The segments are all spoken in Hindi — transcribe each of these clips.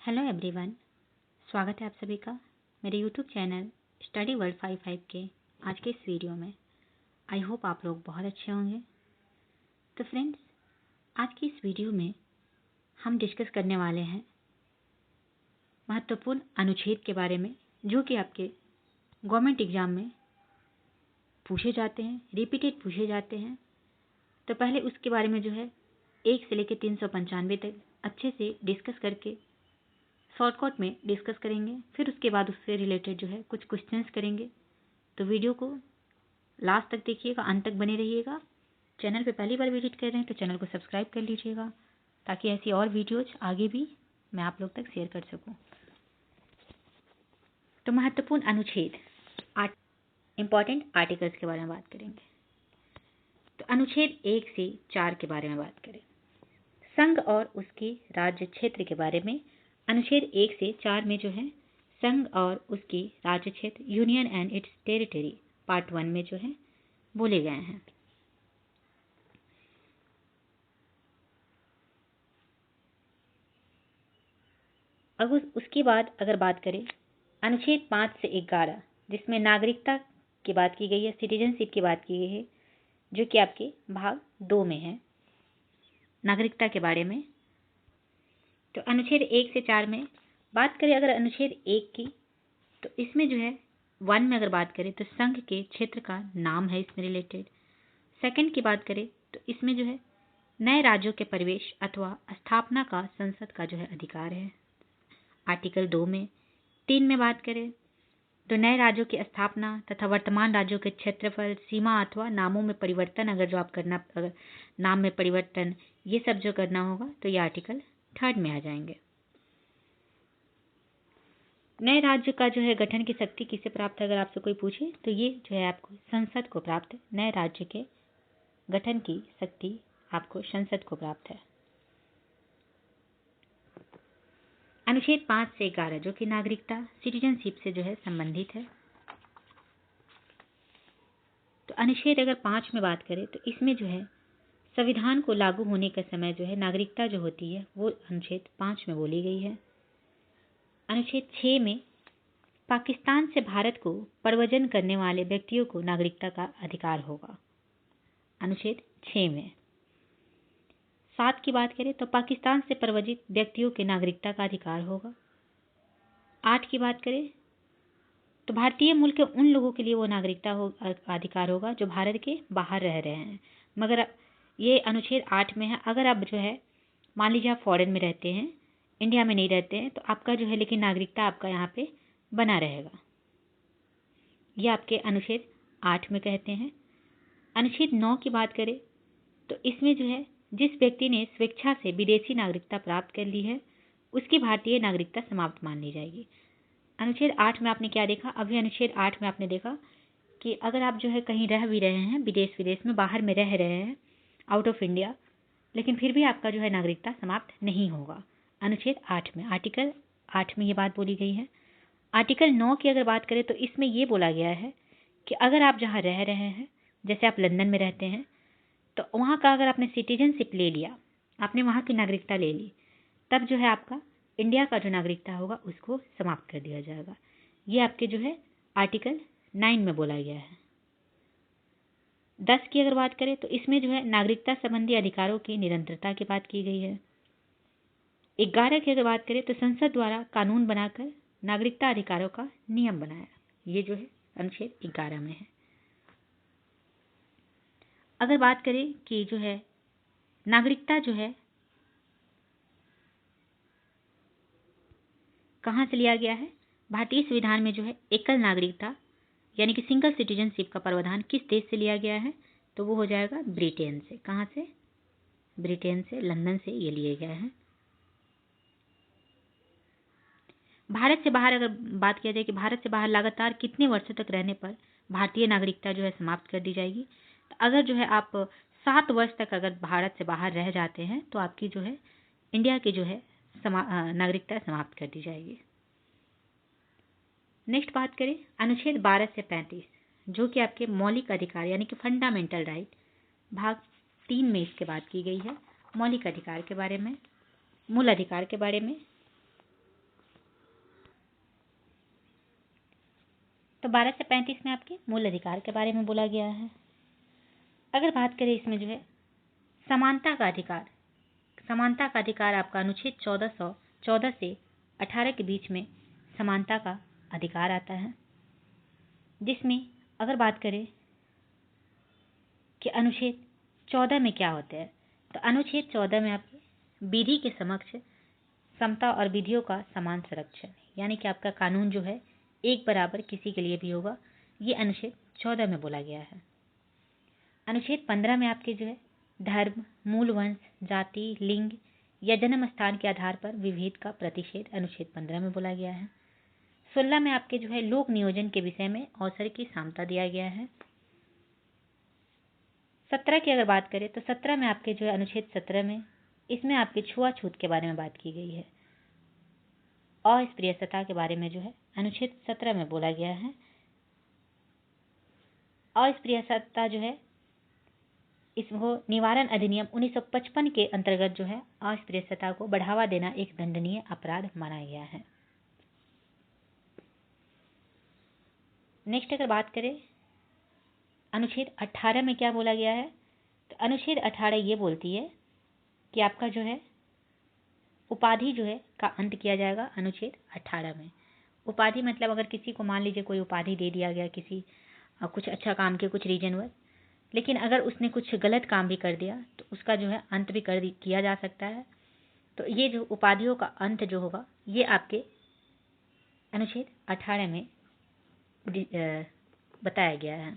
हेलो एवरीवन, स्वागत है आप सभी का मेरे यूट्यूब चैनल स्टडी वर्ल्ड 55 के आज के इस वीडियो में। आई होप आप लोग बहुत अच्छे होंगे। तो फ्रेंड्स, आज की इस वीडियो में हम डिस्कस करने वाले हैं महत्वपूर्ण अनुच्छेद के बारे में, जो कि आपके गवर्नमेंट एग्जाम में पूछे जाते हैं, रिपीटेड पूछे जाते हैं। तो पहले उसके बारे में 1 से लेकर 395 तक अच्छे से डिस्कस करके शॉर्टकट में डिस्कस करेंगे। फिर उसके बाद उससे रिलेटेड कुछ क्वेश्चंस करेंगे। तो वीडियो को लास्ट तक देखिएगा, अंत तक बने रहिएगा। चैनल पे पहली बार विजिट कर रहे हैं तो चैनल को सब्सक्राइब कर लीजिएगा, ताकि ऐसी और वीडियोज आगे भी मैं आप लोग तक शेयर कर सकूं। तो महत्वपूर्ण अनुच्छेद, इंपॉर्टेंट आर्टिकल्स के बारे में बात करेंगे। तो अनुच्छेद 1 से 4 के बारे में बात करें, संघ और उसके राज्य क्षेत्र के बारे में। अनुच्छेद 1 से 4 में संघ और उसके राज्य क्षेत्र, union and it's territory, part 1 में बोले गए हैं। अब उसके बाद अगर बात करें अनुच्छेद 5 से 11, जिसमें नागरिकता की बात की गई है, सिटीजनशिप की बात की गई है, जो कि आपके भाग 2 में है, नागरिकता के बारे में। तो अनुच्छेद 1 से 4 में बात करें अगर अनुच्छेद 1 की, तो इसमें 1 में अगर बात करें तो संघ के क्षेत्र का नाम है इसमें रिलेटेड। सेकंड की बात करें तो इसमें नए राज्यों के प्रवेश अथवा स्थापना का संसद का अधिकार है, आर्टिकल 2 में। 3 में बात करें तो नए राज्यों की स्थापना तथा वर्तमान राज्यों के क्षेत्रफल, सीमा अथवा नामों में परिवर्तन, अगर नाम में परिवर्तन ये सब करना होगा तो ये आर्टिकल 3 में आ जाएंगे। नए राज्य का गठन की शक्ति किसे प्राप्त है, अगर आपसे कोई पूछे तो ये आपको संसद को प्राप्त है। नए राज्य के गठन की शक्ति आपको संसद को प्राप्त है। अनुच्छेद 5 से 11 जो कि नागरिकता, सिटीजनशिप से संबंधित है। तो अनुच्छेद अगर 5 में बात करें तो इसमें संविधान को लागू होने के समय नागरिकता होती है वो अनुच्छेद 5 में बोली गई है। अनुच्छेद 6 में पाकिस्तान से भारत को प्रव्रजन करने वाले व्यक्तियों को नागरिकता का अधिकार होगा, अनुच्छेद 6 में। 7 की बात करें तो पाकिस्तान से प्रव्रजित व्यक्तियों के नागरिकता का अधिकार होगा। 8 की बात करें तो भारतीय मूल के उन लोगों के लिए वो नागरिकता अधिकार होगा जो भारत के बाहर रह रहे हैं। मगर ये अनुच्छेद 8 में है, अगर आप मान लीजिए आप फॉरेन में रहते हैं, इंडिया में नहीं रहते हैं, तो आपका लेकिन नागरिकता आपका यहाँ पे बना रहेगा। ये आपके अनुच्छेद 8 में कहते हैं। अनुच्छेद 9 की बात करें तो इसमें जिस व्यक्ति ने स्वेच्छा से विदेशी नागरिकता प्राप्त कर ली है उसकी भारतीय नागरिकता समाप्त मान ली जाएगी। अनुच्छेद 8 में आपने क्या देखा, अभी अनुच्छेद 8 में आपने देखा कि अगर आप कहीं रह भी रहे हैं, विदेश में बाहर में रह रहे हैं, आउट ऑफ इंडिया, लेकिन फिर भी आपका नागरिकता समाप्त नहीं होगा। अनुच्छेद 8 में, आर्टिकल 8 में ये बात बोली गई है। आर्टिकल 9 की अगर बात करें तो इसमें ये बोला गया है कि अगर आप जहाँ रह रहे हैं, जैसे आप लंदन में रहते हैं, तो वहाँ का अगर आपने सिटीजनशिप ले लिया, आपने वहाँ की नागरिकता ले ली, तब आपका इंडिया का नागरिकता होगा उसको समाप्त कर दिया जाएगा। ये आपके आर्टिकल 9 में बोला गया है। 10 की अगर बात करें तो इसमें नागरिकता संबंधी अधिकारों की निरंतरता की बात की गई है। 11 की अगर बात करें तो संसद द्वारा कानून बनाकर नागरिकता अधिकारों का नियम बनाया, ये अनुच्छेद 11 में है। अगर बात करें कि नागरिकता कहाँ से लिया गया है, भारतीय संविधान में एकल नागरिकता यानी कि सिंगल सिटीजनशिप का प्रावधान किस देश से लिया गया है, तो वो हो जाएगा ब्रिटेन से। कहाँ से? ब्रिटेन से, लंदन से ये लिए गए हैं। भारत से बाहर अगर बात किया जाए कि भारत से बाहर लगातार कितने वर्षों तक रहने पर भारतीय नागरिकता समाप्त कर दी जाएगी, तो अगर आप 7 वर्ष तक अगर भारत से बाहर रह जाते हैं तो आपकी इंडिया की नागरिकता समाप्त कर दी जाएगी। नेक्स्ट बात करें अनुच्छेद 12 से 35 जो कि आपके मौलिक अधिकार यानी कि फंडामेंटल राइट, भाग 3 में इसके बात की गई है। मौलिक अधिकार के बारे में, मूल अधिकार के बारे में। तो 12 से 35 में आपके मूल अधिकार के बारे में बोला गया है। अगर बात करें इसमें जो है समानता का अधिकार, समानता का अधिकार आपका अनुच्छेद 1414 से 18 के बीच में समानता का अधिकार आता है, जिसमें अगर बात करें कि अनुच्छेद 14 में क्या होता है, तो अनुच्छेद 14 में आपके विधि के समक्ष समता और विधियों का समान संरक्षण, यानी कि आपका कानून जो है एक बराबर किसी के लिए भी होगा, ये अनुच्छेद 14 में बोला गया है। अनुच्छेद 15 में आपके जो है धर्म, मूल वंश, जाति, लिंग या जन्म स्थान के आधार पर विभेद का प्रतिषेध अनुच्छेद 15 में बोला गया है। 16 में आपके जो है लोक नियोजन के विषय में अवसर की समता दिया गया है। 17 की अगर बात करें तो 17 में आपके जो है अनुच्छेद 17 में इसमें आपके छुआछूत के बारे में बात की गई है। अस्पृश्यता के बारे में जो है अनुच्छेद 17 में बोला गया है। अस्पृश्यता जो है इसको निवारण अधिनियम 1955 के अंतर्गत जो है अस्पृश्यता को बढ़ावा देना एक दंडनीय अपराध माना गया है। नेक्स्ट अगर बात करें अनुच्छेद 18 में क्या बोला गया है, तो अनुच्छेद 18 ये बोलती है कि आपका जो है उपाधि जो है का अंत किया जाएगा। अनुच्छेद 18 में उपाधि मतलब अगर किसी को मान लीजिए कोई उपाधि दे दिया गया किसी कुछ अच्छा काम के कुछ रीजन पर, लेकिन अगर उसने कुछ गलत काम भी कर दिया तो उसका जो है अंत भी किया जा सकता है। तो ये जो उपाधियों का अंत जो होगा ये आपके अनुच्छेद 18 में बताया गया है।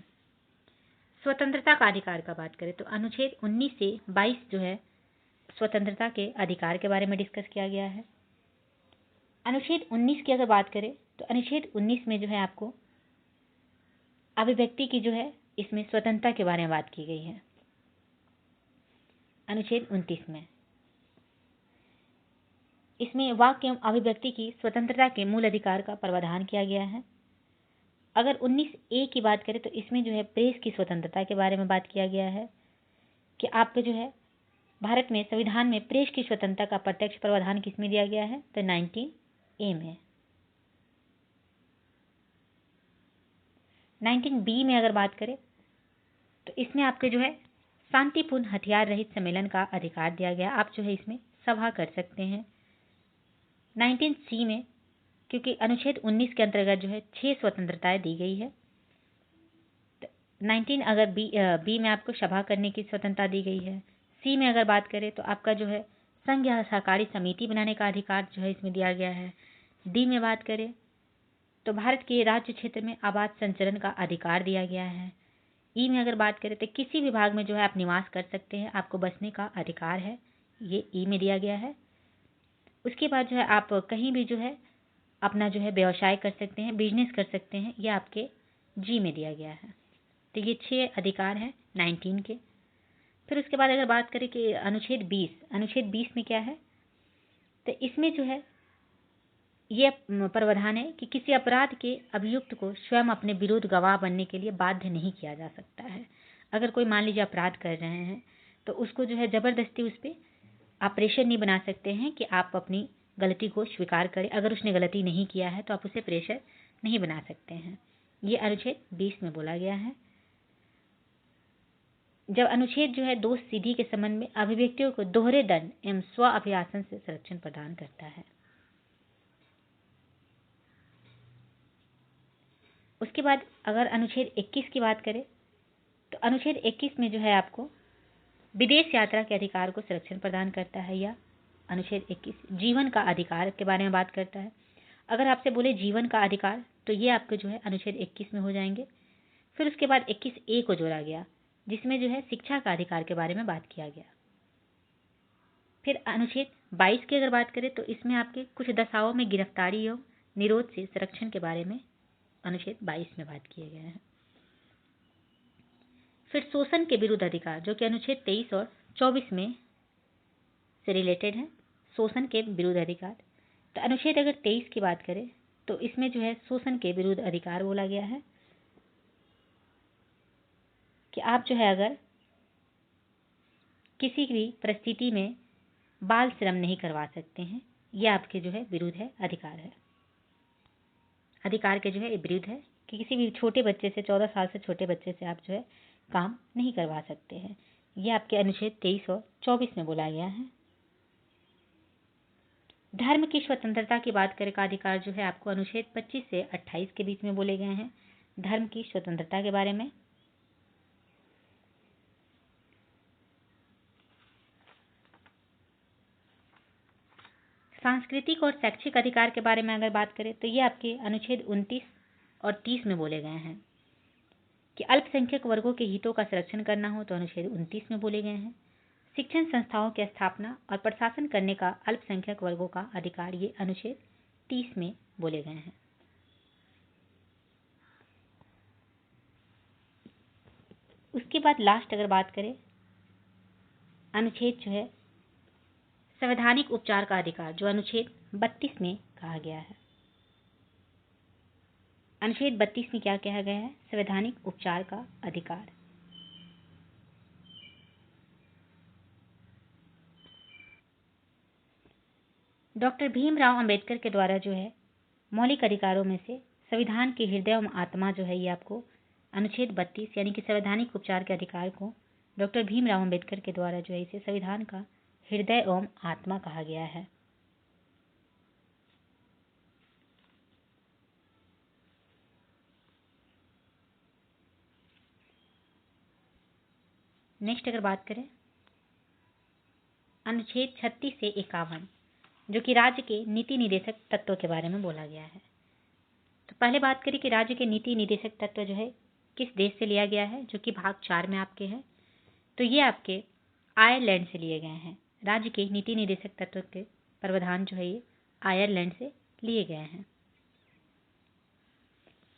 स्वतंत्रता का अधिकार का बात करें तो अनुच्छेद 19 से 22 जो है स्वतंत्रता के अधिकार के बारे में डिस्कस किया गया है। अनुच्छेद 19 की अगर बात करें तो अनुच्छेद 19 में जो है आपको अभिव्यक्ति की जो है इसमें स्वतंत्रता के बारे में बात की गई है। अनुच्छेद 29 में इसमें वाक्य एवं अभिव्यक्ति की स्वतंत्रता के मूल अधिकार का प्रावधान किया गया है। अगर 19A की बात करें तो इसमें जो है प्रेस की स्वतंत्रता के बारे में बात किया गया है कि आपको जो है भारत में संविधान में प्रेस की स्वतंत्रता का प्रत्यक्ष प्रावधान किसमें दिया गया है, तो 19A में। 19B में अगर बात करें तो इसमें आपके जो है शांतिपूर्ण हथियार रहित सम्मेलन का अधिकार दिया गया, आप जो है इसमें सभा कर सकते हैं। 19C में क्योंकि अनुच्छेद 19 के अंतर्गत जो है 6 स्वतंत्रताएं दी गई है। 19 अगर बी में आपको सभा करने की स्वतंत्रता दी गई है। सी में अगर बात करें तो आपका जो है संघ या सहकारी समिति बनाने का अधिकार जो है इसमें दिया गया है। डी में बात करें तो भारत के राज्य क्षेत्र में आवास संचरण का अधिकार दिया गया है। ई में अगर बात करें तो किसी विभाग में जो है आप निवास कर सकते हैं, आपको बसने का अधिकार है, ये ई में दिया गया है। उसके बाद जो है आप कहीं भी जो है अपना जो है व्यवसाय कर सकते हैं, बिजनेस कर सकते हैं, यह आपके जी में दिया गया है। तो ये 6 अधिकार हैं 19 के। फिर उसके बाद अगर बात करें कि अनुच्छेद 20 में क्या है, तो इसमें जो है ये प्रावधान है कि किसी अपराध के अभियुक्त को स्वयं अपने विरुद्ध गवाह बनने के लिए बाध्य नहीं किया जा सकता है। अगर कोई मान लीजिए अपराध कर रहे हैं तो उसको जो है जबरदस्ती उस पर आप प्रेशर नहीं बना सकते हैं कि आप अपनी गलती को स्वीकार करें। अगर उसने गलती नहीं किया है तो आप उसे प्रेशर नहीं बना सकते हैं। ये अनुच्छेद 20 में बोला गया है। जब अनुच्छेद जो है दोष सिद्धि के संबंध में अभिव्यक्तियों को दोहरे दंड एवं स्व अभियासन से संरक्षण प्रदान करता है। उसके बाद अगर अनुच्छेद 21 की बात करें तो अनुच्छेद 21 में जो है आपको विदेश यात्रा के अधिकार को संरक्षण प्रदान करता है, या अनुच्छेद 21 जीवन का अधिकार के बारे में बात करता है। अगर आपसे बोले जीवन का अधिकार तो ये आपके जो है अनुच्छेद 21 में हो जाएंगे। फिर उसके बाद 21A को जोड़ा गया जिसमें जो है शिक्षा का अधिकार के बारे में बात किया गया। फिर अनुच्छेद 22 की अगर बात करें तो इसमें आपके कुछ दशाओं में गिरफ्तारी एवं निरोध से संरक्षण के बारे में अनुच्छेद 22 में बात किए गए हैं। फिर शोषण के विरुद्ध अधिकार जो कि अनुच्छेद 23 और 24 में से रिलेटेड है, शोषण के विरुद्ध अधिकार। तो अनुच्छेद अगर 23 की बात करें तो इसमें जो है शोषण के विरुद्ध अधिकार बोला गया है कि आप जो है अगर किसी भी परिस्थिति में बाल श्रम नहीं करवा सकते हैं, यह आपके जो है विरुद्ध है, अधिकार है, अधिकार के जो है विरुद्ध है कि किसी भी छोटे बच्चे से, 14 साल से छोटे बच्चे से आप जो है काम नहीं करवा सकते हैं। ये आपके अनुच्छेद 23 और 24 में बोला गया है। धर्म की स्वतंत्रता की बात करें का अधिकार जो है आपको अनुच्छेद 25 से 28 के बीच में बोले गए हैं, धर्म की स्वतंत्रता के बारे में। सांस्कृतिक और शैक्षिक अधिकार के बारे में अगर बात करें तो ये आपके अनुच्छेद 29 और 30 में बोले गए हैं कि अल्पसंख्यक वर्गों के हितों का संरक्षण करना हो तो अनुच्छेद 29 में बोले गए हैं। शिक्षण संस्थाओं की स्थापना और प्रशासन करने का अल्पसंख्यक वर्गों का अधिकार ये अनुच्छेद 30 में बोले गए हैं। उसके बाद लास्ट अगर बात करें अनुच्छेद जो है संवैधानिक उपचार का अधिकार, जो अनुच्छेद 32 में कहा गया है। अनुच्छेद 32 में क्या कहा गया है? संवैधानिक उपचार का अधिकार। डॉक्टर भीमराव अंबेडकर के द्वारा जो है मौलिक अधिकारों में से संविधान के हृदय एवं आत्मा जो है ये आपको अनुच्छेद 32 यानी कि संवैधानिक उपचार के अधिकार को डॉक्टर भीमराव अंबेडकर के द्वारा जो है इसे संविधान का हृदय एवं आत्मा कहा गया है। नेक्स्ट अगर बात करें अनुच्छेद 36 से 51 जो कि राज्य के नीति निदेशक तत्वों के बारे में बोला गया है। तो पहले बात करें कि राज्य के नीति निदेशक तत्व जो है किस देश से लिया गया है, जो कि भाग 4 में आपके है। तो ये आपके आयरलैंड से लिए गए हैं। राज्य के नीति निदेशक तत्व के प्रावधान जो है ये आयरलैंड से लिए गए हैं।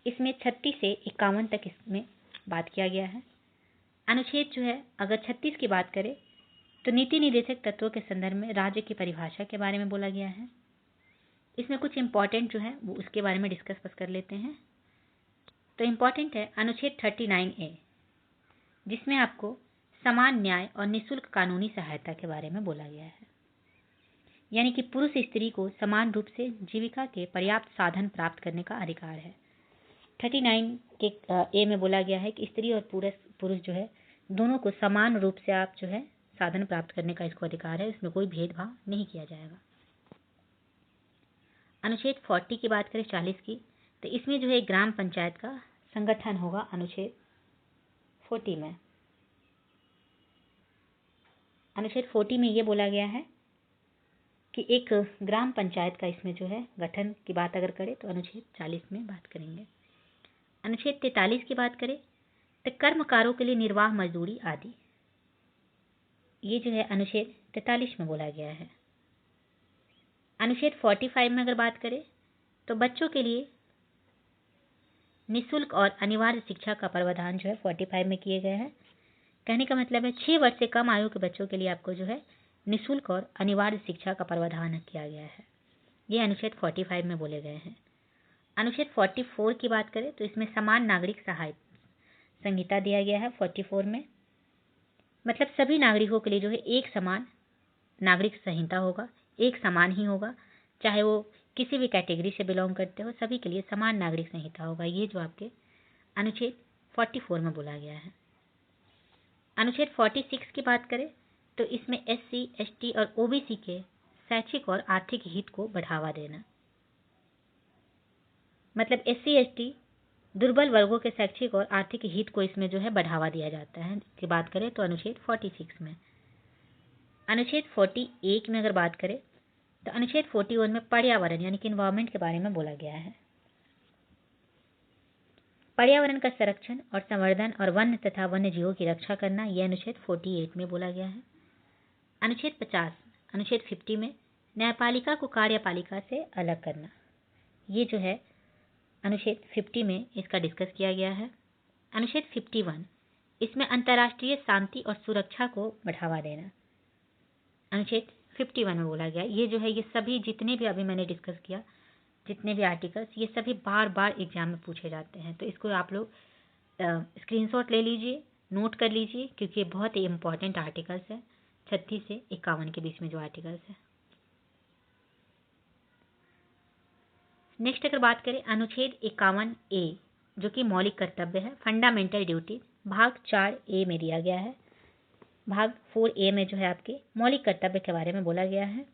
इसमें 36 से 51 तक इसमें बात किया गया है। अनुच्छेद जो है अगर 36 की बात करें तो नीति निदेशक तत्वों के संदर्भ में राज्य की परिभाषा के बारे में बोला गया है। इसमें कुछ इंपॉर्टेंट जो है वो उसके बारे में डिस्कस बस कर लेते हैं। तो इंपॉर्टेंट है अनुच्छेद 39A जिसमें आपको समान न्याय और निःशुल्क कानूनी सहायता के बारे में बोला गया है, यानी कि पुरुष स्त्री को समान रूप से जीविका के पर्याप्त साधन प्राप्त करने का अधिकार है। 39 के ए में बोला गया है कि स्त्री और पुरुष जो है दोनों को समान रूप से आप जो है साधन प्राप्त करने का इसको अधिकार है, इसमें कोई भेदभाव नहीं किया जाएगा। अनुच्छेद 40 की बात करें 40 की, तो इसमें जो है ग्राम पंचायत का संगठन होगा अनुच्छेद 40 में। अनुच्छेद 40 में ये बोला गया है कि एक ग्राम पंचायत का इसमें जो है गठन की बात अगर करें तो अनुच्छेद 40 में बात करेंगे। अनुच्छेद 43 की बात करें तो कर्मकारों के लिए निर्वाह मजदूरी आदि, ये जो है अनुच्छेद 43 में बोला गया है। अनुच्छेद 45 में अगर बात करें तो बच्चों के लिए निःशुल्क और अनिवार्य शिक्षा का प्रावधान जो है 45 में किए गए हैं। कहने का मतलब है 6 वर्ष से कम आयु के बच्चों के लिए आपको जो है निःशुल्क और अनिवार्य शिक्षा का प्रावधान किया गया है। ये अनुच्छेद 45 में बोले गए हैं। अनुच्छेद 44 की बात करें तो इसमें समान नागरिक सहायता संहिता दिया गया है 44 में, मतलब सभी नागरिकों के लिए जो है एक समान नागरिक संहिता होगा, एक समान ही होगा, चाहे वो किसी भी कैटेगरी से बिलोंग करते हो, सभी के लिए समान नागरिक संहिता होगा। ये जो आपके अनुच्छेद 44 में बोला गया है। अनुच्छेद 46 की बात करें तो इसमें SC, ST और OBC के शैक्षिक और आर्थिक हित को बढ़ावा देना, मतलब SC, ST दुर्बल वर्गों के शैक्षिक और आर्थिक हित को इसमें जो है बढ़ावा दिया जाता है की बात करें तो अनुच्छेद 46 में। अनुच्छेद 41 में अगर बात करें तो अनुच्छेद 41 में पर्यावरण यानी कि इन्वायरमेंट के बारे में बोला गया है। पर्यावरण का संरक्षण और संवर्धन और वन्य तथा वन्य जीवों की रक्षा करना, यह अनुच्छेद 48 में बोला गया है। अनुच्छेद 50 अनुच्छेद 50 में न्यायपालिका को कार्यपालिका से अलग करना, ये जो है अनुच्छेद 50 में इसका डिस्कस किया गया है। अनुच्छेद 51 इसमें अंतर्राष्ट्रीय शांति और सुरक्षा को बढ़ावा देना, अनुच्छेद 51 में बोला गया। ये जो है ये सभी जितने भी अभी मैंने डिस्कस किया, जितने भी आर्टिकल्स, ये सभी बार बार एग्जाम में पूछे जाते हैं, तो इसको आप लोग स्क्रीनशॉट ले लीजिए, नोट कर लीजिए, क्योंकि ये बहुत ही इंपॉर्टेंट आर्टिकल्स है 36 से 51 के बीच में जो आर्टिकल्स है। नेक्स्ट अगर बात करें अनुच्छेद 51A जो कि मौलिक कर्तव्य है, फंडामेंटल ड्यूटी, भाग 4A में दिया गया है। भाग 4A में जो है आपके मौलिक कर्तव्य के बारे में बोला गया है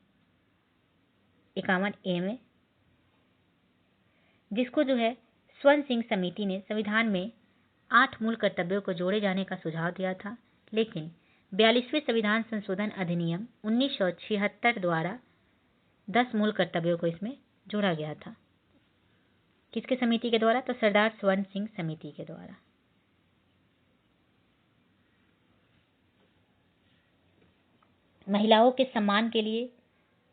51A में, जिसको जो है स्वर्ण सिंह समिति ने संविधान में 8 मूल कर्तव्यों को जोड़े जाने का सुझाव दिया था, लेकिन 42वें संविधान संशोधन अधिनियम 1976 द्वारा 10 मूल कर्तव्यों को इसमें जोड़ा गया था। किसके समिति के द्वारा? तो सरदार स्वर्ण सिंह समिति के द्वारा। महिलाओं के सम्मान के लिए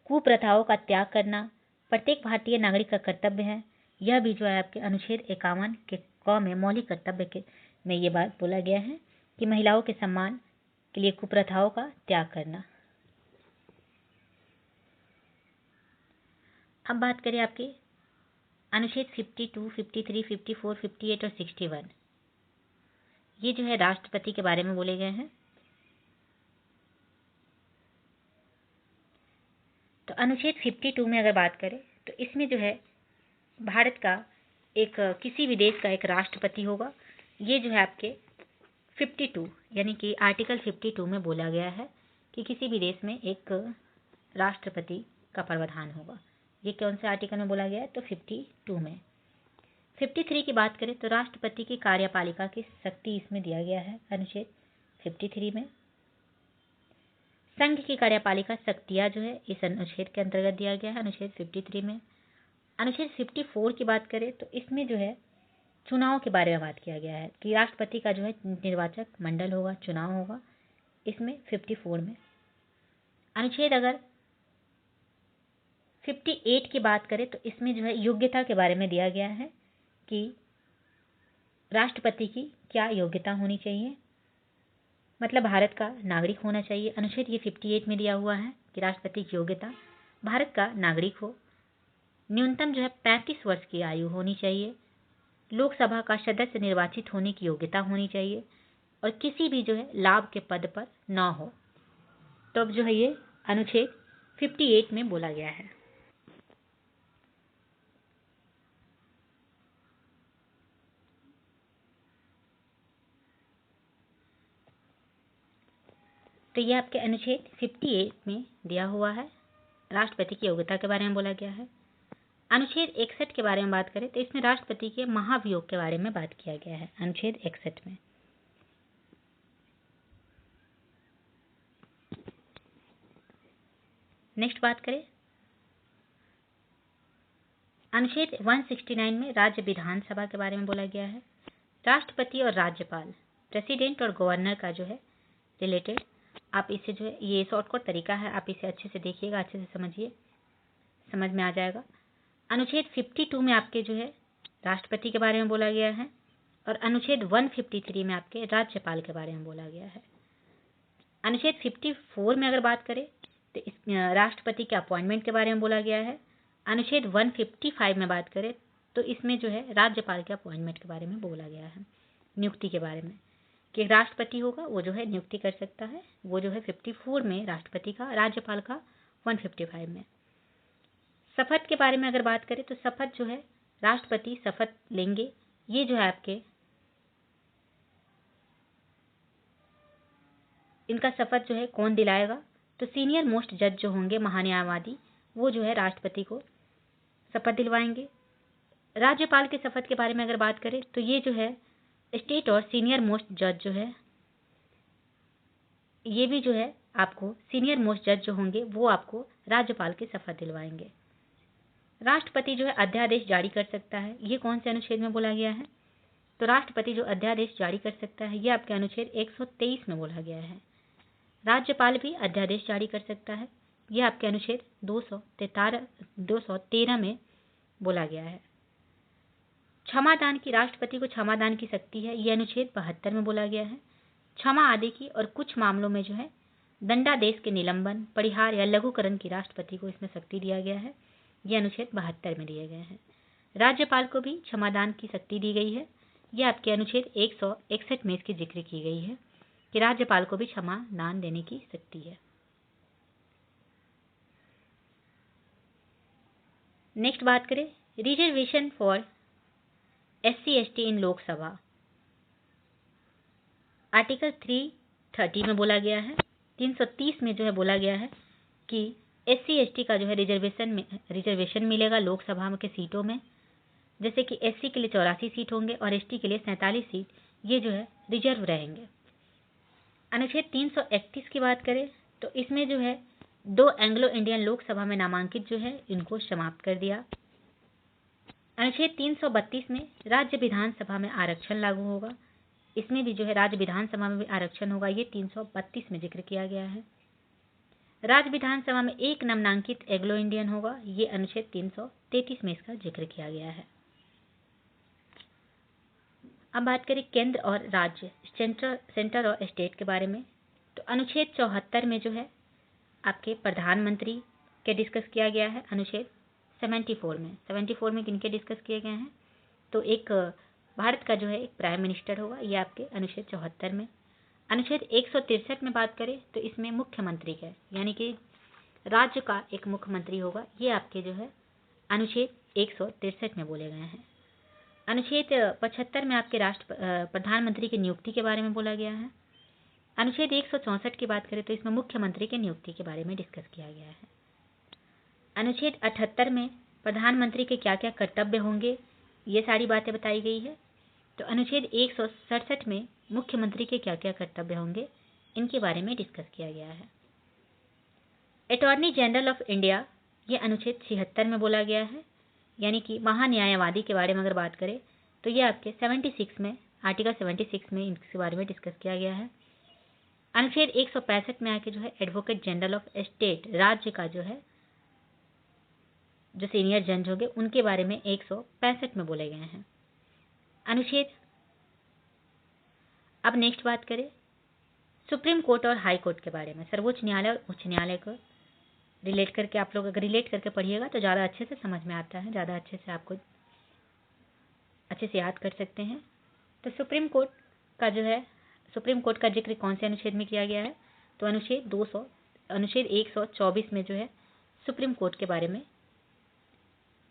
कुप्रथाओं का त्याग करना प्रत्येक भारतीय नागरिक का कर्तव्य है। यह भी जो है आपके अनुच्छेद 51 के क में मौलिक कर्तव्य के में ये बात बोला गया है कि महिलाओं के सम्मान के लिए कुप्रथाओं का त्याग करना। अब बात करें आपके अनुच्छेद 52, 53, 54, 58 और 61। ये जो है राष्ट्रपति के बारे में बोले गए हैं। तो अनुच्छेद 52 में अगर बात करें तो इसमें जो है भारत का एक किसी भी देश का एक राष्ट्रपति होगा। ये जो है आपके 52 यानी कि आर्टिकल 52 में बोला गया है कि किसी भी देश में एक राष्ट्रपति का प्रावधान होगा। ये कौन से आर्टिकल में बोला गया है? तो 52 में। 53 की बात करें तो राष्ट्रपति की कार्यपालिका की शक्ति इसमें दिया गया है अनुच्छेद 53 में। संघ की कार्यपालिका शक्तियां जो है इस अनुच्छेद के अंतर्गत दिया गया है अनुच्छेद 53 में। अनुच्छेद 54 की बात करें तो इसमें जो है चुनाव के बारे में बात किया गया है कि राष्ट्रपति का जो है निर्वाचक मंडल होगा, चुनाव होगा इसमें 54 में। अनुच्छेद अगर 58 की बात करें तो इसमें जो है योग्यता के बारे में दिया गया है कि राष्ट्रपति की क्या योग्यता होनी चाहिए, मतलब भारत का नागरिक होना चाहिए। अनुच्छेद ये 58 में दिया हुआ है कि राष्ट्रपति की योग्यता भारत का नागरिक हो, न्यूनतम जो है 35 वर्ष की आयु होनी चाहिए, लोकसभा का सदस्य निर्वाचित होने की योग्यता होनी चाहिए और किसी भी जो है लाभ के पद पर न हो। तो अब जो है ये अनुच्छेद 58 में बोला गया है। तो ये आपके अनुच्छेद 58 में दिया हुआ है, राष्ट्रपति की योग्यता के बारे में बोला गया है। अनुच्छेद 61 के बारे में बात करें तो इसमें राष्ट्रपति के महाभियोग के बारे में बात किया गया है अनुच्छेद 61 में। नेक्स्ट बात करें अनुच्छेद 169 में राज्य विधानसभा के बारे में बोला गया है। राष्ट्रपति और राज्यपाल, प्रेसिडेंट और गवर्नर का जो है रिलेटेड, आप इसे जो है ये शॉर्टकट तरीका है, आप इसे अच्छे से देखिएगा, अच्छे से समझिए, समझ में आ जाएगा। अनुच्छेद 52 में आपके जो है राष्ट्रपति के बारे में बोला गया है और अनुच्छेद 153 में आपके राज्यपाल के बारे में बोला गया है। अनुच्छेद 54 में अगर बात करें तो इस राष्ट्रपति के अपॉइंटमेंट के बारे में बोला गया है। अनुच्छेद 155 में बात करें तो इसमें जो है राज्यपाल के अपॉइंटमेंट के बारे में बोला गया है, नियुक्ति के बारे में कि राष्ट्रपति होगा वो जो है नियुक्ति कर सकता है, वो जो है 54 में राष्ट्रपति का, राज्यपाल का 155 में। शपथ के बारे में अगर बात करें तो शपथ जो है राष्ट्रपति शपथ लेंगे, ये जो है आपके इनका शपथ जो है कौन दिलाएगा? तो सीनियर मोस्ट जज जो होंगे महान्यायवादी, वो जो है राष्ट्रपति को शपथ दिलवाएंगे। राज्यपाल के शपथ के बारे में अगर बात करें तो ये जो है स्टेट और सीनियर मोस्ट जज जो है ये भी जो है आपको सीनियर मोस्ट जज जो होंगे वो आपको राज्यपाल की शपथ दिलवाएंगे। राष्ट्रपति जो है अध्यादेश जारी कर सकता है, ये कौन से अनुच्छेद में बोला गया है? तो राष्ट्रपति जो अध्यादेश जारी कर सकता है ये आपके अनुच्छेद 123 में बोला गया है। राज्यपाल भी अध्यादेश जारी कर सकता है, ये आपके अनुच्छेद 213 में बोला गया है। क्षमादान की, राष्ट्रपति को क्षमादान की शक्ति है, ये अनुच्छेद 72 में बोला गया है। क्षमा आदि की और कुछ मामलों में जो है दंडादेश के निलंबन, परिहार या लघुकरण की राष्ट्रपति को इसमें शक्ति दिया गया है, ये अनुच्छेद 72 में दिए गए हैं। राज्यपाल को भी क्षमादान की शक्ति दी गई है, ये आपके अनुच्छेद 161 में इसकी जिक्र की गई है कि राज्यपाल को भी क्षमादान देने की शक्ति है। नेक्स्ट बात करें reservation for SC/ST in Lok Sabha. Article 330 में बोला गया है, 330 में जो है बोला गया है कि SC/ST का जो है रिजर्वेशन मिलेगा लोकसभा में के सीटों में, जैसे कि SC के लिए 84 सीट होंगे और ST के लिए 47 सीट ये जो है रिजर्व रहेंगे। अनुच्छेद 331 की बात करें तो इसमें जो है 2 एंग्लो इंडियन लोकसभा में नामांकित जो है इनको समाप्त कर दिया। अनुच्छेद 332 में राज्य विधानसभा में आरक्षण लागू होगा, इसमें भी जो है राज्य विधानसभा में भी आरक्षण होगा, ये 332 में जिक्र किया गया है। राज्य विधानसभा में एक नामांकित एंग्लो इंडियन होगा, ये अनुच्छेद 333 में इसका जिक्र किया गया है। अब बात करें केंद्र और राज्य, सेंटर और स्टेट के बारे में, तो अनुच्छेद 74 में जो है आपके प्रधानमंत्री के डिस्कस किया गया है। अनुच्छेद 74 में किनके डिस्कस किए गए हैं, तो एक भारत का जो है एक प्राइम मिनिस्टर होगा, ये आपके अनुच्छेद 74 में। अनुच्छेद 163 में बात करें तो इसमें मुख्यमंत्री का यानी कि राज्य का एक मुख्यमंत्री होगा, ये आपके जो है अनुच्छेद 163 में बोले गए हैं। अनुच्छेद 75 में आपके प्रधानमंत्री की नियुक्ति के बारे में बोला गया है। अनुच्छेद 164 की बात करें तो इसमें मुख्यमंत्री की नियुक्ति के बारे में डिस्कस किया गया है। अनुच्छेद 78 में प्रधानमंत्री के क्या क्या कर्तव्य होंगे ये सारी बातें बताई गई है। तो अनुच्छेद 167 में मुख्यमंत्री के क्या क्या कर्तव्य होंगे इनके बारे में डिस्कस किया गया है। अटॉर्नी जनरल ऑफ इंडिया ये अनुच्छेद 76 में बोला गया है, यानी कि महान्यायवादी के बारे में अगर बात करें तो ये आपके 76 में आर्टिकल 76 में इनके बारे में डिस्कस किया गया है। अनुच्छेद 165 में आके जो है एडवोकेट जनरल ऑफ स्टेट राज्य का जो है जो सीनियर जज होंगे उनके बारे में 165 में बोले गए हैं। अनुच्छेद अब नेक्स्ट बात करें सुप्रीम कोर्ट और हाई कोर्ट के बारे में, सर्वोच्च न्यायालय और उच्च न्यायालय को रिलेट करके आप लोग अगर रिलेट करके पढ़िएगा तो ज़्यादा अच्छे से समझ में आता है, ज़्यादा अच्छे से आपको अच्छे से याद कर सकते हैं। तो सुप्रीम कोर्ट का जिक्र कौन से अनुच्छेद में किया गया है, तो अनुच्छेद 124 में जो है सुप्रीम कोर्ट के बारे में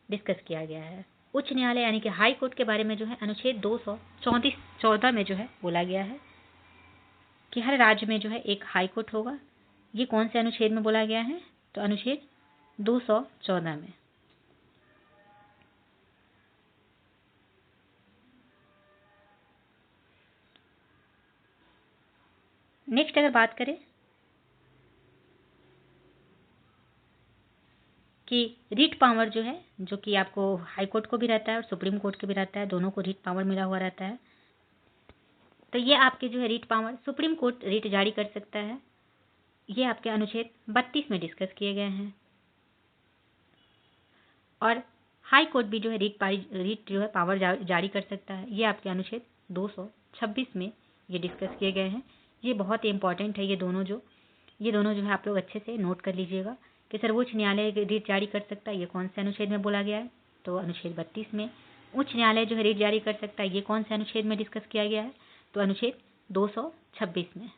डिस्कस किया गया है। उच्च न्यायालय यानी कि हाई कोर्ट के बारे में जो है अनुच्छेद 214 में जो है बोला गया है कि हर राज्य में जो है एक हाई कोर्ट होगा। ये कौन से अनुच्छेद में बोला गया है, तो अनुच्छेद 214 में। नेक्स्ट अगर बात करें कि रीट पावर जो है जो कि आपको हाई कोर्ट को भी रहता है और सुप्रीम कोर्ट को भी रहता है, दोनों को रीट पावर मिला हुआ रहता है। तो ये आपके जो है writ power supreme court writ जारी कर सकता है, ये आपके अनुच्छेद 32 में डिस्कस किए गए हैं। और हाई कोर्ट भी जो है रीट जो है पावर जारी कर सकता है, ये आपके अनुच्छेद 226 में ये डिस्कस किए गए हैं। ये बहुत ही इंपॉर्टेंट है, ये दोनों जो है आप लोग अच्छे से नोट कर लीजिएगा कि सर्वोच्च न्यायालय रीट जारी कर सकता है, ये कौन से अनुच्छेद में बोला गया है, तो अनुच्छेद 32 में। उच्च न्यायालय जो है रीट जारी कर सकता है, ये कौन से अनुच्छेद में डिस्कस किया गया है, तो अनुच्छेद 226 में।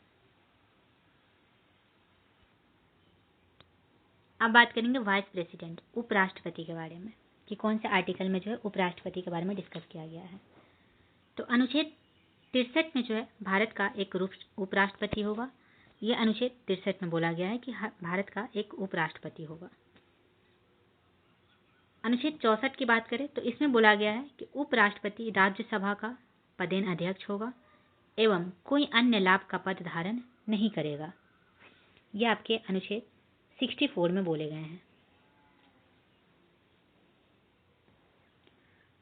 अब बात करेंगे वाइस प्रेसिडेंट उपराष्ट्रपति के बारे में कि कौन से आर्टिकल में जो है उपराष्ट्रपति के बारे में डिस्कस किया गया है। तो अनुच्छेद 63 में जो है भारत का एक उपराष्ट्रपति होगा, यह अनुच्छेद 63 में बोला गया है कि भारत का एक उपराष्ट्रपति होगा। अनुच्छेद 64 की बात करें तो इसमें बोला गया है कि उपराष्ट्रपति राज्यसभा का पदेन अध्यक्ष होगा एवं कोई अन्य लाभ का पद धारण नहीं करेगा। यह आपके अनुच्छेद 64 में बोले गए हैं।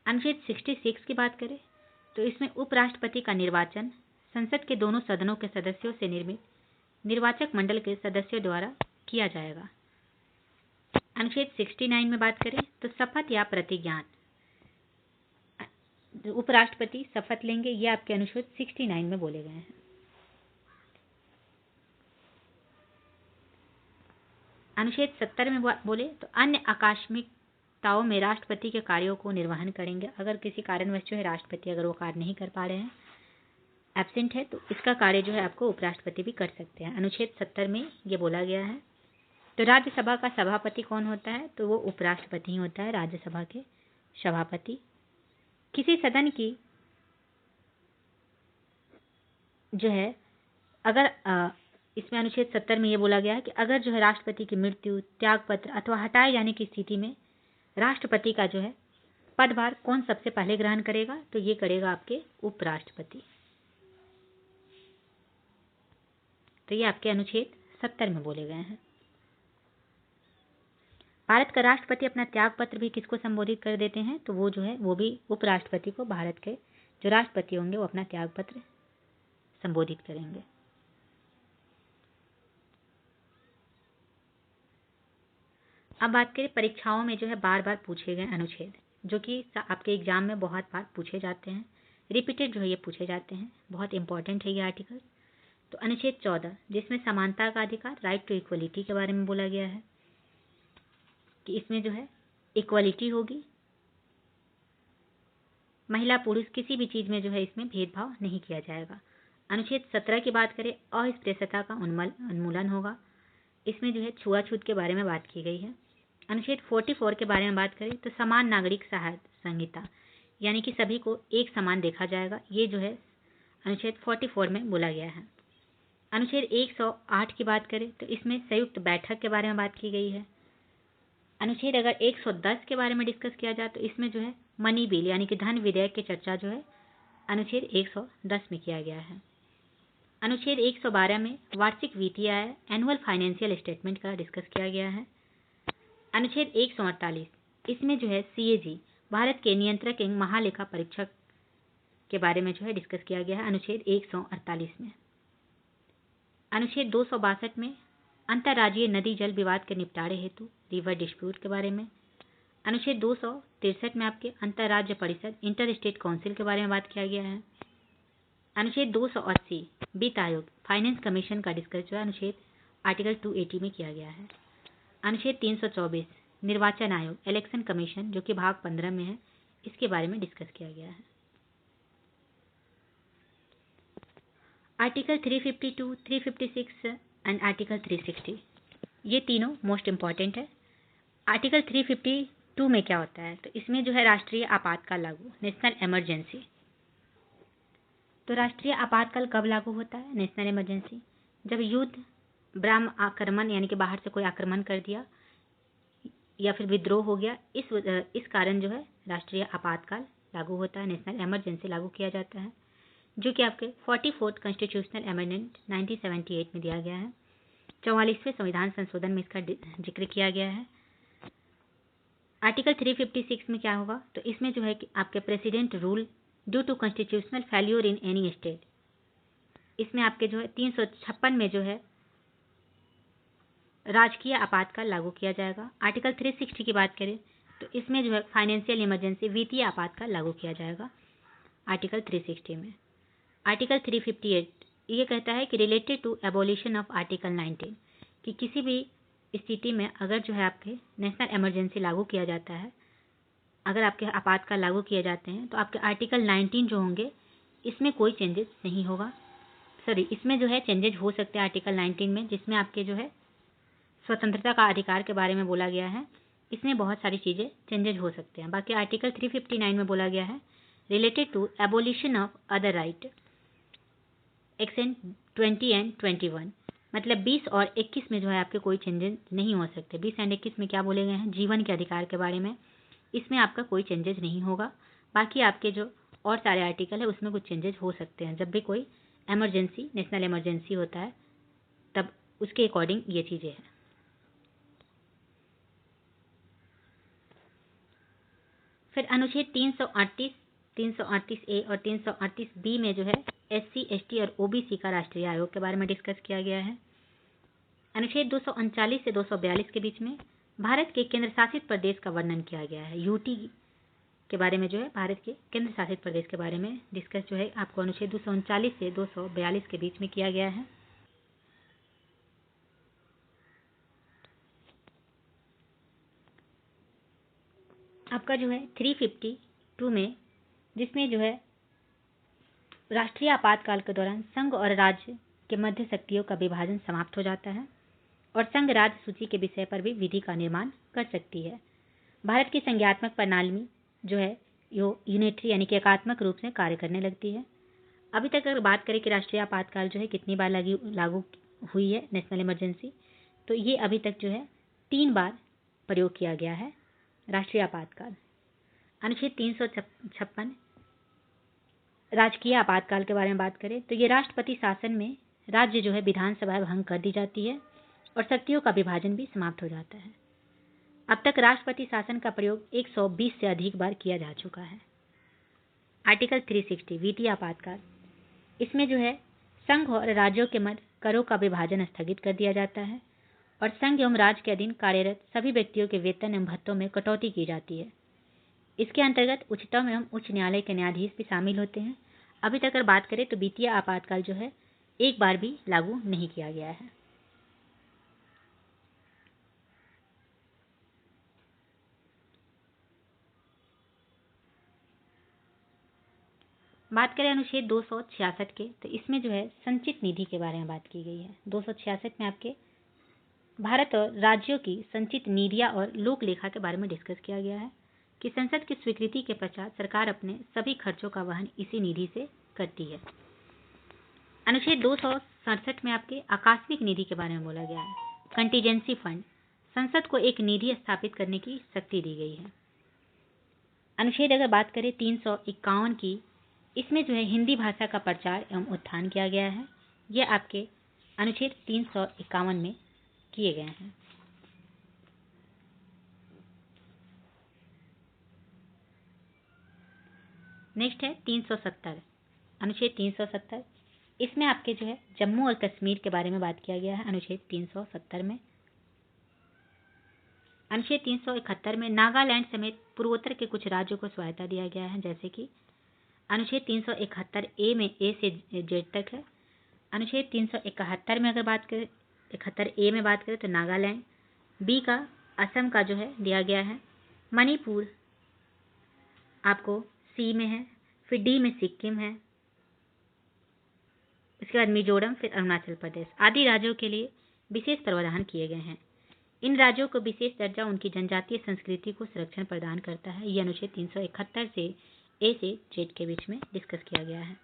अनुच्छेद 66 की बात करें तो इसमें उपराष्ट्रपति का निर्वाचन संसद के दोनों सदनों के सदस्यों से निर्मित निर्वाचक मंडल के सदस्यों द्वारा किया जाएगा। अनुच्छेद 69 में बात करें तो शपथ या प्रतिज्ञान उपराष्ट्रपति शपथ लेंगे, ये आपके अनुच्छेद 69 में बोले गए हैं। अनुच्छेद 70 में बोले तो अन्य आकस्मिकताओं में राष्ट्रपति के कार्यों को निर्वहन करेंगे। अगर किसी कारणवश जो है राष्ट्रपति अगर वो कार्य नहीं कर पा रहे हैं, एब्सेंट है, तो इसका कार्य जो है आपको उपराष्ट्रपति भी कर सकते हैं। अनुच्छेद 70 में ये बोला गया है। तो राज्यसभा का सभापति कौन होता है, तो वो उपराष्ट्रपति ही होता है, राज्यसभा के सभापति। किसी सदन की जो है अगर इसमें अनुच्छेद 70 में ये बोला गया है कि अगर जो है राष्ट्रपति की मृत्यु, त्यागपत्र अथवा हटाए जाने की स्थिति में राष्ट्रपति का जो है पदभार कौन सबसे पहले ग्रहण करेगा, तो ये करेगा आपके उपराष्ट्रपति। तो ये आपके अनुच्छेद 70 में बोले गए हैं। भारत का राष्ट्रपति अपना त्याग पत्र भी किसको संबोधित कर देते हैं, तो वो जो है वो भी उपराष्ट्रपति को, भारत के जो राष्ट्रपति होंगे वो अपना त्याग पत्र संबोधित करेंगे। अब बात करें परीक्षाओं में जो है बार बार पूछे गए अनुच्छेद, जो कि आपके एग्जाम में बहुत बार पूछे जाते हैं, रिपीटेड जो है ये पूछे जाते हैं, बहुत इंपॉर्टेंट है ये आर्टिकल। तो अनुच्छेद 14 जिसमें समानता का अधिकार, राइट टू इक्वलिटी के बारे में बोला गया है कि इसमें जो है इक्वलिटी होगी, महिला पुरुष किसी भी चीज में जो है इसमें भेदभाव नहीं किया जाएगा। अनुच्छेद 17 की बात करें, अस्पृश्यता का उन्मूलन होगा, इसमें जो है छुआछूत के बारे में बात की गई है। अनुच्छेद 44 के बारे में बात करें तो समान नागरिक संहिता, यानी कि सभी को एक समान देखा जाएगा, ये जो है अनुच्छेद 44 में बोला गया है। अनुच्छेद 108 की बात करें तो इसमें संयुक्त बैठक के बारे में बात की गई है। अनुच्छेद अगर 110 के बारे में डिस्कस किया जाए तो इसमें जो है मनी बिल यानी कि धन विधेयक की चर्चा जो है अनुच्छेद 110 में किया गया है। अनुच्छेद 112 में वार्षिक वित्तीय आय, एनुअल फाइनेंशियल स्टेटमेंट का डिस्कस किया गया है। अनुच्छेद 148 इसमें जो है सीएजी, भारत के नियंत्रक एवं महालेखा परीक्षक के बारे में जो है डिस्कस किया गया है अनुच्छेद 148 में। अनुच्छेद 262 में अंतर्राज्यीय नदी जल विवाद के निपटारे हेतु, रिवर डिस्प्यूट के बारे में। अनुच्छेद 263 में आपके अंतर्राज्य परिषद, इंटर स्टेट काउंसिल के बारे में बात किया गया है। अनुच्छेद 280 वित्त आयोग, फाइनेंस कमीशन का डिस्कस जो है अनुच्छेद आर्टिकल 280 में किया गया है। अनुच्छेद 324 निर्वाचन आयोग, इलेक्शन कमीशन, जो कि भाग 15 में है, इसके बारे में डिस्कस किया गया है। आर्टिकल 352, 356 एंड आर्टिकल 360 ये तीनों मोस्ट इंपॉर्टेंट है। आर्टिकल 352 में क्या होता है, तो इसमें जो है राष्ट्रीय आपातकाल लागू, नेशनल इमरजेंसी। तो राष्ट्रीय आपातकाल कब लागू होता है, नेशनल इमरजेंसी, जब युद्ध, ब्रह्म आक्रमण यानी कि बाहर से कोई आक्रमण कर दिया या फिर विद्रोह हो गया, इस कारण जो है राष्ट्रीय आपातकाल लागू होता है, नेशनल इमरजेंसी लागू किया जाता है, जो कि आपके 44th कॉन्स्टिट्यूशनल अमेंडमेंट 1978 में दिया गया है। 44वें संविधान संशोधन में इसका जिक्र किया गया है। आर्टिकल 356 में क्या होगा, तो इसमें जो है कि आपके president rule due to constitutional failure in any state, इसमें आपके जो है 356 में जो है राजकीय आपातकाल लागू किया जाएगा। आर्टिकल 360 की बात करें तो इसमें जो है फाइनेंशियल इमरजेंसी, वित्तीय आपातकाल लागू किया जाएगा आर्टिकल 360 में। आर्टिकल 358 ये कहता है कि related to abolition of article 19, कि किसी भी स्थिति में अगर जो है आपके नेशनल इमरजेंसी लागू किया जाता है, अगर आपके आपातकाल लागू किए जाते हैं, तो आपके आर्टिकल 19 जो होंगे इसमें कोई चेंजेस नहीं होगा। सॉरी, इसमें जो है चेंजेस हो सकते हैं आर्टिकल 19 में, जिसमें आपके जो है स्वतंत्रता का अधिकार के बारे में बोला गया है, इसमें बहुत सारी चीज़ें चेंजेज हो सकते हैं। बाकी आर्टिकल 359 में बोला गया है related to abolition of other right, action 20 and 21, मतलब 20 और 21 में जो है आपके कोई चेंजेस नहीं हो सकते। 20 एंड 21 में क्या बोले गए हैं, जीवन के अधिकार के बारे में, इसमें आपका कोई चेंजेस नहीं होगा। बाकी आपके जो और सारे आर्टिकल है उसमें कुछ चेंजेस हो सकते हैं, जब भी कोई इमरजेंसी, नेशनल इमरजेंसी होता है तब उसके अकॉर्डिंग ये चीज़ें हैं। फिर अनुच्छेद 338, 338A और 338B में जो है SC, ST और OBC का राष्ट्रीय आयोग के बारे में डिस्कस किया गया है। अनुच्छेद 239 से 242 के बीच में भारत के केंद्र शासित प्रदेश का वर्णन किया गया है। यूटी के बारे में जो है भारत के केंद्र शासित प्रदेश के बारे में डिस्कस जो है आपको अनुच्छेद 239 से 242 के बीच में किया गया है। आपका जो है 352 में, जिसमें जो है राष्ट्रीय आपातकाल के दौरान संघ और राज्य के मध्य शक्तियों का विभाजन समाप्त हो जाता है और संघ राज्य सूची के विषय पर भी विधि का निर्माण कर सकती है। भारत की संज्ञात्मक प्रणाली जो है यूनिटरी यानी कि एकात्मक रूप से कार्य करने लगती है। अभी तक अगर बात करें कि राष्ट्रीय आपातकाल जो है कितनी बार लागू हुई है नेशनल इमरजेंसी, तो ये अभी तक जो है 3 बार प्रयोग किया गया है राष्ट्रीय आपातकाल। अनुच्छेद 356 राजकीय आपातकाल के बारे में बात करें तो ये राष्ट्रपति शासन में राज्य जो है विधानसभा भंग कर दी जाती है और शक्तियों का विभाजन भी समाप्त हो जाता है। अब तक राष्ट्रपति शासन का प्रयोग 120 से अधिक बार किया जा चुका है। आर्टिकल 360 वित्तीय आपातकाल, इसमें जो है संघ और राज्यों के मध्य करों का विभाजन स्थगित कर दिया जाता है और संघ एवं राज्य के अधीन कार्यरत सभी व्यक्तियों के वेतन एवं भत्तों में कटौती की जाती है। इसके अंतर्गत उच्चतम एवं उच्च न्यायालय के न्यायाधीश भी शामिल होते हैं। अभी तक अगर बात करें तो वित्तीय आपातकाल जो है एक बार भी लागू नहीं किया गया है। बात करें अनुच्छेद 266 के, तो इसमें जो है संचित निधि के बारे में बात की गई है। 266 में आपके भारत और राज्यों की संचित निधियां और लोक लेखा के बारे में डिस्कस किया गया है कि संसद की स्वीकृति के पश्चात सरकार अपने सभी खर्चों का वहन इसी निधि से करती है। अनुच्छेद 267 में आपके आकस्मिक निधि के बारे में बोला गया है। कंटीजेंसी फंड, संसद को एक निधि स्थापित करने की शक्ति दी गई है। अनुच्छेद अगर बात करें 351 की, इसमें जो है हिंदी भाषा का प्रचार एवं उत्थान किया गया है। यह आपके अनुच्छेद 351 में किए गए हैं। नेक्स्ट है 370, अनुच्छेद 370, इसमें आपके जो है जम्मू और कश्मीर के बारे में बात किया गया है। अनुच्छेद 370 में अनुच्छेद 371 में नागालैंड समेत पूर्वोत्तर के कुछ राज्यों को स्वायत्ता दिया गया है, जैसे कि अनुच्छेद 371 ए में ए से जेड तक है। अनुच्छेद 371 में अगर बात करें 71 ए में बात करें तो नागालैंड, बी का असम का जो है दिया गया है, मणिपुर आपको सी में है, फिर डी में सिक्किम है, इसके बाद मिजोरम, फिर अरुणाचल प्रदेश आदि राज्यों के लिए विशेष प्रावधान किए गए हैं। इन राज्यों को विशेष दर्जा उनकी जनजातीय संस्कृति को संरक्षण प्रदान करता है। यह अनुच्छेद 371 से ए से जेड के बीच में डिस्कस किया गया है।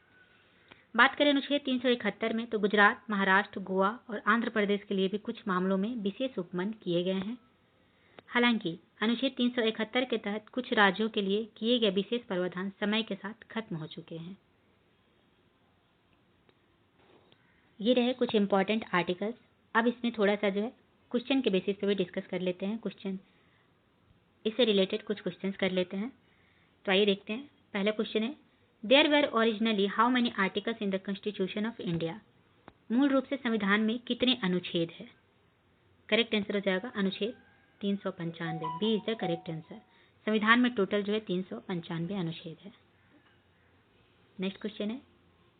बात करें अनुच्छेद 371 में तो गुजरात, महाराष्ट्र, गोवा और आंध्र प्रदेश के लिए भी कुछ मामलों में विशेष उपमंड किए गए हैं। हालांकि अनुच्छेद 371 के तहत कुछ राज्यों के लिए किए गए विशेष प्रावधान समय के साथ खत्म हो चुके हैं। ये रहे कुछ इंपॉर्टेंट आर्टिकल्स। अब इसमें थोड़ा सा जो है क्वेश्चन के बेसिस पे भी डिस्कस कर लेते हैं। क्वेश्चन इससे रिलेटेड कुछ क्वेश्चंस कर लेते हैं। तो आइए देखते हैं। पहला क्वेश्चन है, there were originally how many articles in the constitution of India? मूल रूप से संविधान में कितने अनुच्छेद है? करेक्ट आंसर हो जाएगा अनुच्छेद 395। B is the correct answer. संविधान में टोटल जो है 395 अनुच्छेद है। नेक्स्ट क्वेश्चन है,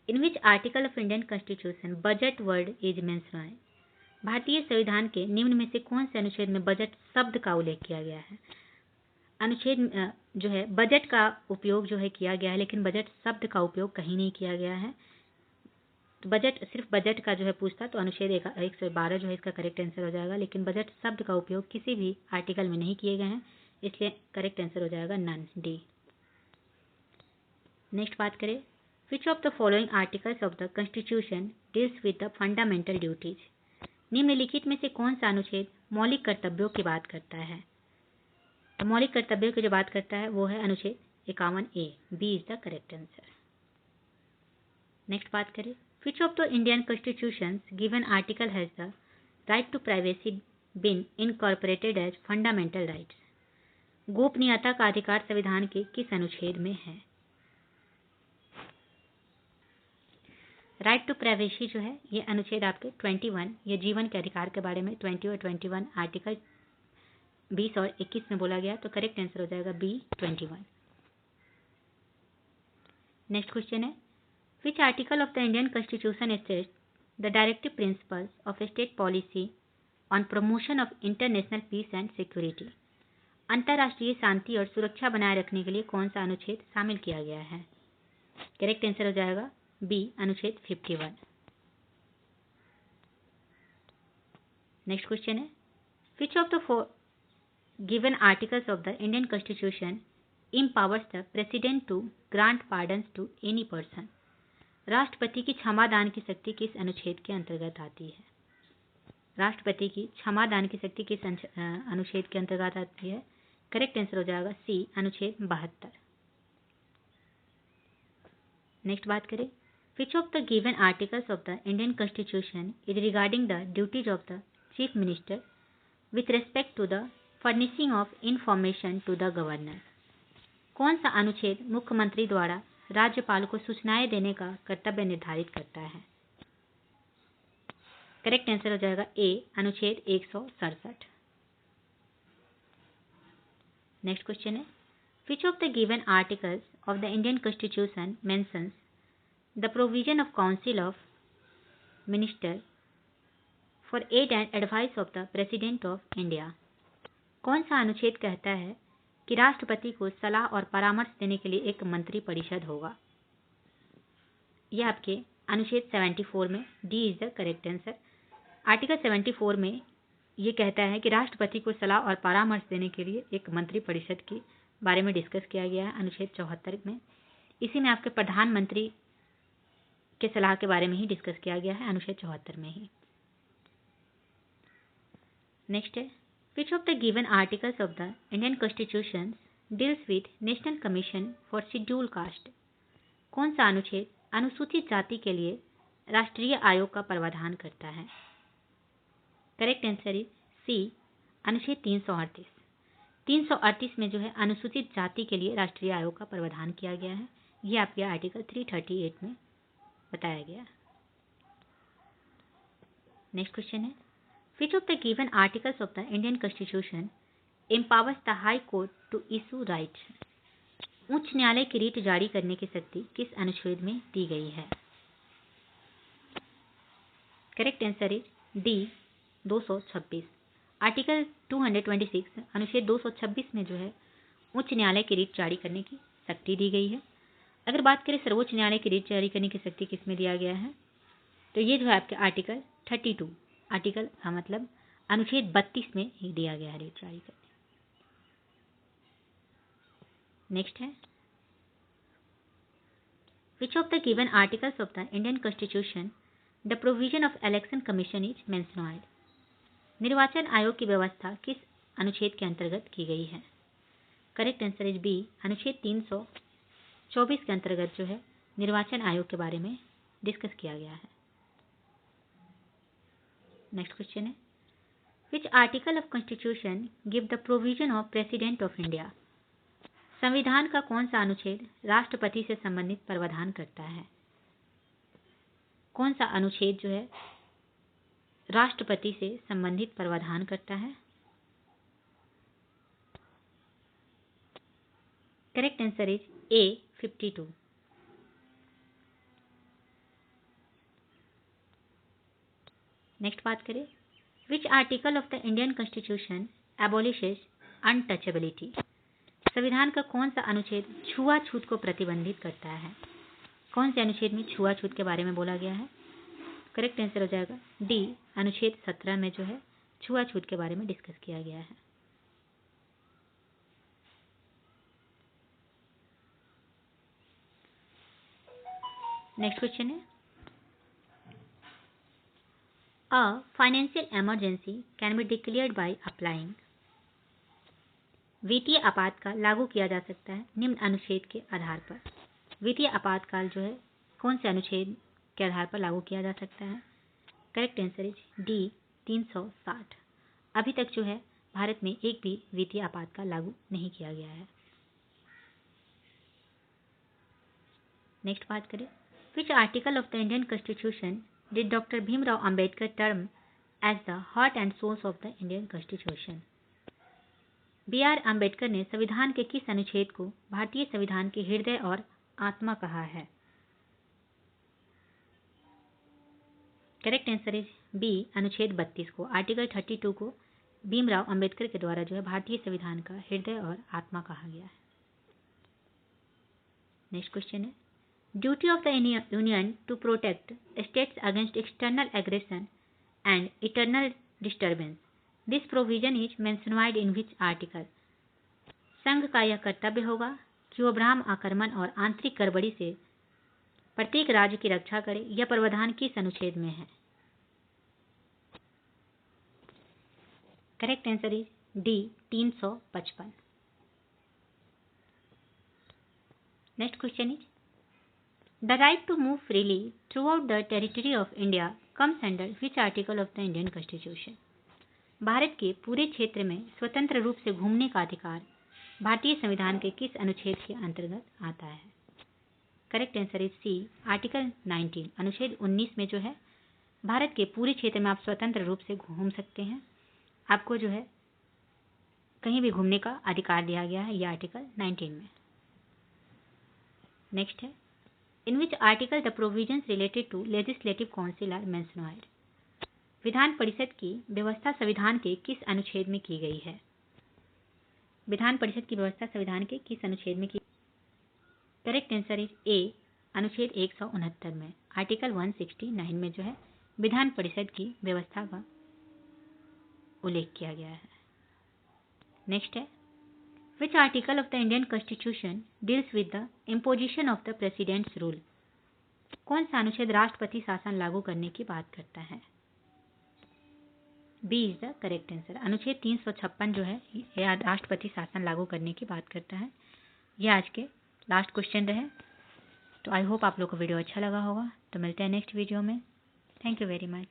in which article of Indian constitution budget word is mentioned? भारतीय संविधान के निम्न में से कौन से अनुच्छेद में बजट शब्द का उल्लेख किया गया है? अनुच्छेद जो है बजट का उपयोग जो है किया गया है, लेकिन बजट शब्द का उपयोग कहीं नहीं किया गया है। तो बजट सिर्फ बजट का जो है पूछता तो अनुच्छेद 112 जो है इसका करेक्ट आंसर हो जाएगा, लेकिन बजट शब्द का उपयोग किसी भी आर्टिकल में नहीं किए गए हैं, इसलिए करेक्ट आंसर हो जाएगा नन, डी। नेक्स्ट बात करें, which of the following articles of the constitution deals with the fundamental duties? निम्नलिखित में से कौन सा अनुच्छेद मौलिक कर्तव्यों की बात करता है? तो मौलिक कर्तव्यों की जो बात करता है वो है अनुच्छेद 51A। B is the correct answer. Next बात करें, which of the Indian constitution given article has the right to privacy been incorporated as fundamental rights? गोपनीयता का अधिकार संविधान के किस अनुच्छेद में है? राइट टू प्राइवेसी जो है ये अनुच्छेद आपके 21, ये जीवन के अधिकार के बारे में 20 और 21 आर्टिकल 20 और 21 में बोला गया, तो करेक्ट आंसर हो जाएगा बी 21। नेक्स्ट क्वेश्चन है, which article of the Indian constitution states the directive principles of state policy on promotion of international peace and security? अंतर्राष्ट्रीय शांति और सुरक्षा बनाए रखने के लिए कौन सा अनुच्छेद शामिल किया गया है? करेक्ट आंसर हो जाएगा बी अनुच्छेद 51। नेक्स्ट क्वेश्चन है, which of the given articles of the Indian constitution empowers the president to grant pardons to any person. राष्ट्रपति की क्षमा दान की शक्ति किस अनुच्छेद के अंतर्गत आती है? राष्ट्रपति की क्षमा दान की शक्ति किस अनुच्छेद के अंतर्गत आती है? करेक्ट आंसर हो जाएगा सी, अनुच्छेद 72। नेक्स्ट बात करें, which of the given articles of the Indian constitution is regarding the duties of the chief minister with respect to the furnishing of information to the governor? कौन सा अनुच्छेद मुख्यमंत्री द्वारा राज्यपाल को सूचनाएं देने का कर्तव्य निर्धारित करता है? करेक्ट आंसर हो जाएगा ए, अनुच्छेद 167। नेक्स्ट क्वेश्चन है, which of the given articles of the Indian constitution mentions the provision of council of minister for aid and advice of the president of India? कौन सा अनुच्छेद कहता है कि राष्ट्रपति को सलाह और परामर्श देने के लिए एक मंत्री परिषद होगा? यह आपके अनुच्छेद 74 में, D is the correct answer. Article 74 में ये कहता है कि राष्ट्रपति को सलाह और परामर्श देने के लिए एक मंत्री परिषद के बारे में डिस्कस किया गया है अनुच्छेद 74 में। इसी में आपके प्रधानमंत्री के सलाह के बारे में ही डिस्कस किया गया है अनुच्छेद 74 में ही। नेक्स्ट है, which of the given articles of the Indian Constitution deals with National Commission for Scheduled Caste? कौन सा अनुच्छेद अनुसूचित जाति के लिए राष्ट्रीय आयोग का प्रावधान करता है? करेक्ट आंसर इज सी, अनुच्छेद 338। 338 में जो है अनुसूचित जाति के लिए राष्ट्रीय आयोग का प्रावधान किया गया है। ये आपके आर्टिकल 338 में बताया गया। नेक्स्ट क्वेश्चन है, which of the given articles of the Indian Constitution empowers the High Court to issue rights? उच्च न्यायालय की रीट जारी करने की शक्ति किस अनुच्छेद में दी गई है? Correct answer is D, 226। Article 226 अनुच्छेद 226 में जो है उच्च न्यायालय की रीट जारी करने की शक्ति दी गई है। अगर बात करें सर्वोच्च न्यायालय की रीट जारी करने की शक्ति किस में दिया गया है, तो ये जो है आपके आर्टिकल 32, आर्टिकल का मतलब अनुच्छेद 32 में ही दिया गया है रीट जारी करने। नेक्स्ट है, which of the given articles of the Indian constitution the provision of election commission is mentioned? निर्वाचन आयोग की व्यवस्था किस अनुच्छेद के अंतर्गत की गई है? करेक्ट आंसर इज बी, अनुच्छेद 324 के अंतर्गत जो है निर्वाचन आयोग के बारे में डिस्कस किया गया है। नेक्स्ट क्वेश्चन है, which article of constitution give the provision of president of India? संविधान का कौन सा अनुच्छेद राष्ट्रपति से संबंधित प्रावधान करता है? कौन सा अनुच्छेद जो है राष्ट्रपति से संबंधित प्रावधान करता है? Correct answer is A, 52। Next बात करें, which article of the Indian constitution abolishes untouchability? संविधान का कौन सा अनुच्छेद छुआछूत को प्रतिबंधित करता है? कौन से अनुच्छेद में छुआछूत के बारे में बोला गया है? करेक्ट आंसर हो जाएगा डी, अनुच्छेद 17 में जो है छुआछूत के बारे में डिस्कस किया गया है। नेक्स्ट क्वेश्चन है, a financial emergency can be declared by applying? वित्तीय आपातकाल लागू किया जा सकता है निम्न अनुच्छेद के आधार पर। वित्तीय आपातकाल जो है कौन से अनुच्छेद के आधार पर लागू किया जा सकता है? Correct answer is D, 360। अभी तक जो है भारत में एक भी वित्तीय आपातकाल लागू नहीं किया गया है। नेक्स्ट बात करें, which article of the Indian constitution did doctor Bhimrao Ambedkar term as the heart and souls of the Indian constitution? B R Ambedkar ने संविधान के किस अनुच्छेद को भारतीय संविधान के हृदय और आत्मा कहा है? करेक्ट आंसर इज बी, अनुच्छेद 32 को, आर्टिकल 32 को भीमराव अंबेडकर के द्वारा जो है भारतीय संविधान का हृदय और आत्मा कहा गया है। नेक्स्ट क्वेश्चन है, duty of the union to protect states against external aggression and internal disturbance, this provision is mentioned in which article? संघ का यह कर्तव्य होगा कि वो ब्राह्म आक्रमण और आंतरिक गड़बड़ी से प्रत्येक राज्य की रक्षा करे। यह प्रावधान किस अनुच्छेद में है? Correct answer is D 355। Next question is the right to move freely throughout the territory of India comes under which article of the Indian constitution? भारत के पूरे क्षेत्र में स्वतंत्र रूप से घूमने का अधिकार भारतीय संविधान के किस अनुच्छेद के अंतर्गत आता है? Correct answer is C article 19। अनुच्छेद 19 में जो है भारत के पूरे क्षेत्र में आप स्वतंत्र रूप से घूम सकते हैं। आपको जो है कहीं भी घूमने का अधिकार दिया गया है, यह आर्टिकल 19 में। नेक्स्ट है in which article the provisions related to legislative council are mentioned? विधान परिषद की व्यवस्था संविधान के किस अनुच्छेद में की गई है? विधान परिषद की व्यवस्था संविधान के किस अनुच्छेद में की? करेक्ट आंसर इज ए अनुच्छेद 169 में। आर्टिकल 169 में जो है विधान परिषद की व्यवस्था का उल्लेख किया गया है। नेक्स्ट है which article of the Indian constitution deals with the imposition of the presidents rule? कौन सा अनुच्छेद राष्ट्रपति शासन लागू करने की बात करता है? B is the correct answer. अनुच्छेद 356 जो है यह राष्ट्रपति शासन लागू करने की बात करता है। यह आज के लास्ट क्वेश्चन रहे। तो आई होप आप लोग को वीडियो अच्छा लगा होगा। तो मिलते हैं नेक्स्ट वीडियो में। Thank you very much.